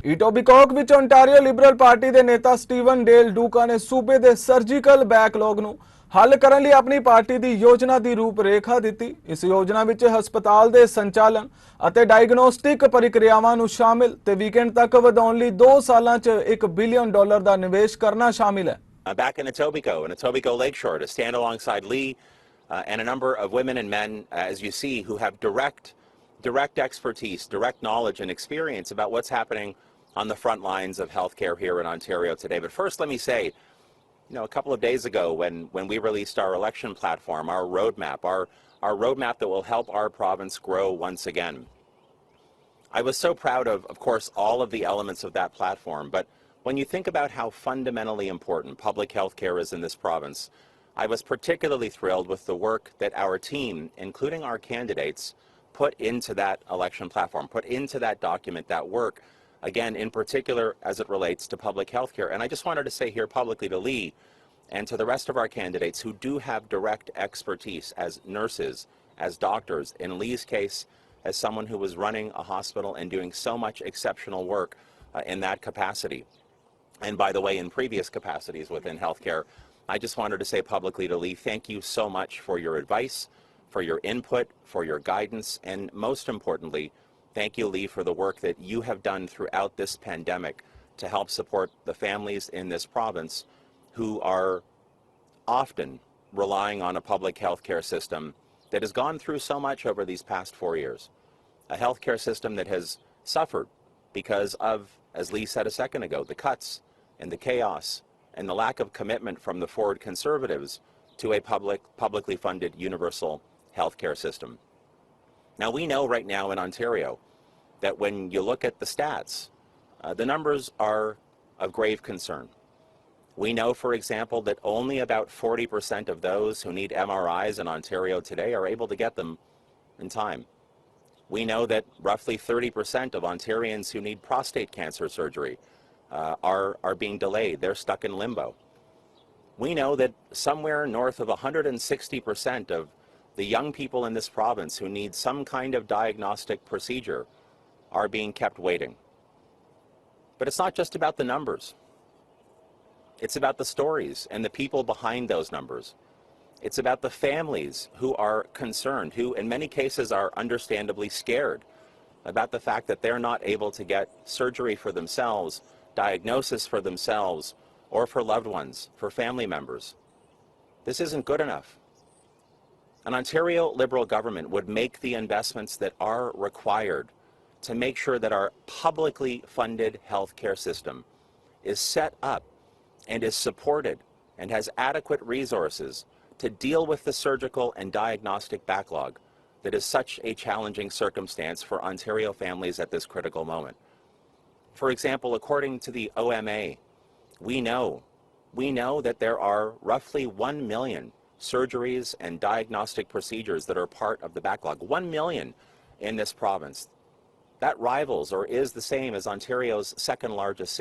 ਈਟੋਬੀਕੌਕ ਵਿੱਚ Ontario Liberal party ਦੇ ਨੇਤਾ ਸਟੀਵਨ ਡੇਲ ਡੂਕਾ ਨੇ ਸੂਬੇ ਦੇ ਸਰਜੀਕਲ ਬੈਕਲੌਗ ਨੂੰ ਹੱਲ ਕਰਨ ਲਈ ਆਪਣੀ ਪਾਰਟੀ ਦੀ ਯੋਜਨਾ ਦੀ ਰੂਪਰੇਖਾ ਦਿੱਤੀ। ਇਸ ਯੋਜਨਾ ਵਿੱਚ ਹਸਪਤਾਲ ਦੇ ਸੰਚਾਲਨ ਅਤੇ ਡਾਇਗਨੋਸਟਿਕ ਪ੍ਰਕਿਰਿਆਵਾਂ ਨੂੰ ਸ਼ਾਮਿਲ ਤੇ ਵੀਕਐਂਡ ਤੱਕ ਵਧਾਉਣ ਲਈ 2 ਸਾਲਾਂ 'ਚ $1 ਬਿਲੀਅਨ ਦਾ ਨਿਵੇਸ਼ ਕਰਨਾ ਸ਼ਾਮਿਲ ਹੈ। Back in Etobicoke Lakeshore, to stand alongside Lee and a number of women and men, as you see, who have direct expertise, direct knowledge and experience about what's happening on the front lines of healthcare here in Ontario today. But first, let me say, a couple of days ago when we released our election platform, our roadmap that will help our province grow once again, I was so proud of course, all of the elements of that platform. But when you think about how fundamentally important public health care is in this province, I was particularly thrilled with the work that our team, including our candidates, put into that election platform, put into that document, that work, again, in particular as it relates to public health care. And I just wanted to say here publicly to Lee and to the rest of our candidates who do have direct expertise as nurses, as doctors, in Lee's case, as someone who was running a hospital and doing so much exceptional work in that capacity. And by the way, in previous capacities within healthcare, I just wanted to say publicly to Lee, thank you so much for your advice, for your input, for your guidance, and most importantly, thank you, Lee, for the work that you have done throughout this pandemic to help support the families in this province who are often relying on a public healthcare system that has gone through so much over these past 4 years. A healthcare system that has suffered because of, as Lee said a second ago, the cuts and the chaos and the lack of commitment from the Ford Conservatives to a publicly funded universal healthcare system. Now, we know right now in Ontario that when you look at the stats, the numbers are of grave concern. We know, for example, that only about 40% of those who need MRIs in Ontario today are able to get them in time. We know that roughly 30% of Ontarians who need prostate cancer surgery are being delayed. They're stuck in limbo. We know that somewhere north of 160% of the young people in this province who need some kind of diagnostic procedure are being kept waiting. But it's not just about the numbers. It's about the stories and the people behind those numbers. It's about the families who are concerned, who in many cases are understandably scared about the fact that they're not able to get surgery for themselves, diagnosis for themselves, or for loved ones, for family members. This isn't good enough. An Ontario Liberal government would make the investments that are required to make sure that our publicly funded healthcare system is set up and is supported and has adequate resources to deal with the surgical and diagnostic backlog that is such a challenging circumstance for Ontario families at this critical moment. For example, according to the OMA, we know that there are roughly 1 million surgeries and diagnostic procedures that are part of the backlog. 1 million in this province. That rivals or is the same as Ontario's second largest city.